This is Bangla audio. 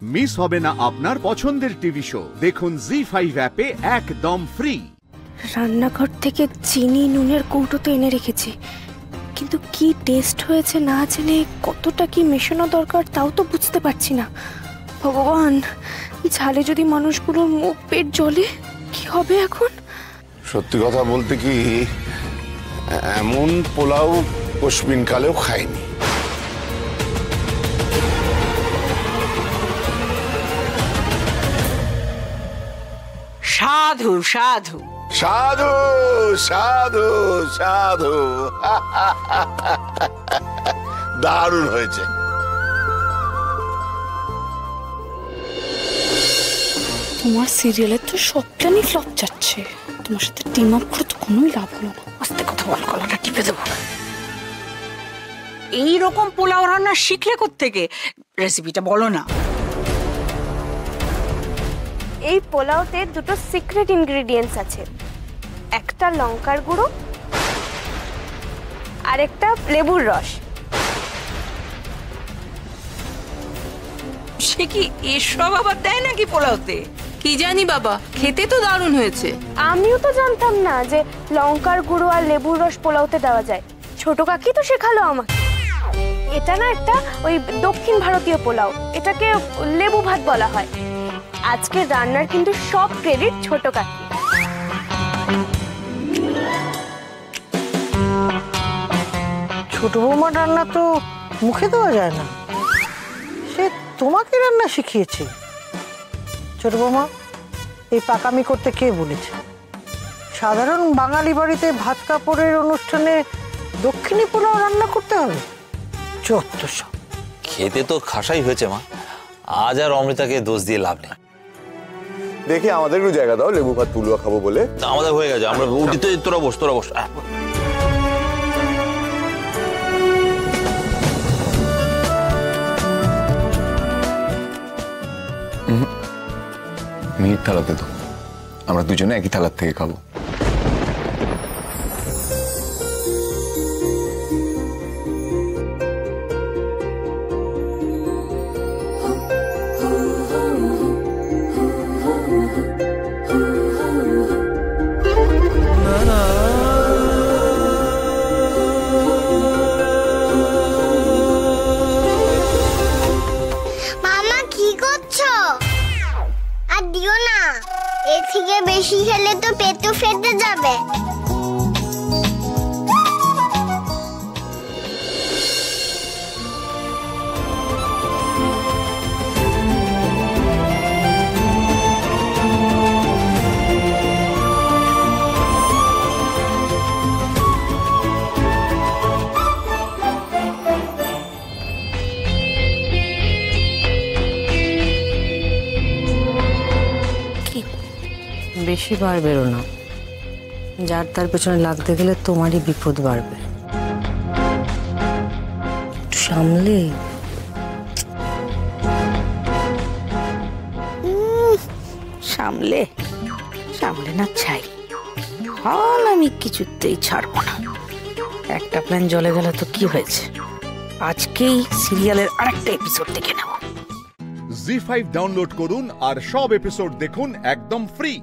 মিস হবে না আপনার পছন্দের টিভি শো। দেখুন জি5 অ্যাপে একদম ফ্রি। রান্নাঘর থেকে চিনি নুনের কৌটো তো এনে রেখেছি, কিন্তু কি টেস্ট হয়েছে না জেনে কতটা কি মেশানো দরকার তাও তো বুঝতে পারছি না। ভগবান, ঝালে যদি মানুষগুলোর মুখ পেট জ্বলে কি হবে এখন? সত্যি কথা বলতে কি, এমন পোলাও কসমিন কালেও খাইনি। সাধু সাধু সাধু সাধু সাধু দারুণ হয়েছে। তোমার সিরিয়ালের তো সবটাই ফ্লপ যাচ্ছে, তোমার সাথে টিম আপ করে তো কোনোই লাভ হলো না। আস্তে কথা বল, গলাটা টিপে দেবো। এইরকম পোলাও রান্না শিখলে কোত্থেকে? রেসিপিটা বলো না। এই পোলাওতে দুটো সিক্রেট ইনগ্রেডিয়েন্টস আছে, একটা লঙ্কার গুঁড়ো আর একটা লেবুর রস। সে কি এসব আবার দেয় নাকি পোলাওতে? কি জানি বাবা, খেতে তো দারুণ হয়েছে। আমিও তো জানতাম না যে লঙ্কার গুঁড়ো আর লেবুর রস পোলাওতে দেওয়া যায়, ছোট কাকি তো শেখালো আমাকে। এটা না একটা ওই দক্ষিণ ভারতীয় পোলাও, এটাকে লেবু ভাত বলা হয়। আজকে রান্নার কিন্তু সব ক্রেডিট ছোট কাকি। ছোট বৌমার রান্না তো মুখে দেওয়া যায় না, সে তোমাকে রান্না শিখিয়েছে। ছোট বৌমা, এই পাকামি করতে কে বলেছে? সাধারণ বাঙালি বাড়িতে ভাত কাপড়ের অনুষ্ঠানে দক্ষিণী পোলাও রান্না করতে হবে? যত সব। খেতে তো খাসাই হয়েছে মা, আজ আর অমৃতাকে দোষ দিয়ে লাভ নেই। দেখি আমাদের একটু জায়গা দাও, লেবু ভাত পুলুয়া খাবো বলে। আমাদের হয়ে গেছে, আমরা উঠিতে তোরা বস, তোরা বস। মিহির থালাতে তো, আমরা দুজনে একই থালার থেকে খাবো। মামা কি করছো? আর দিও না, এর থেকে বেশি খেলে তো পেট ফেটে যাবে। বেশি বার বেরো না, যার তার পেছনে লাগতে গেলে তোমারই বিপদ বাড়বে। একটু সামলে। সামলে সামলে না চাই, ফল আমি কিছুতেই ছাড়বো না। একটা প্ল্যান জ্বলে গেল তো কি হয়েছে, আজকেই সিরিয়ালের আরেকটা এপিসোড দেখে নেব। জি5 ডাউনলোড করুন আর সব এপিসোড দেখুন একদম ফ্রি।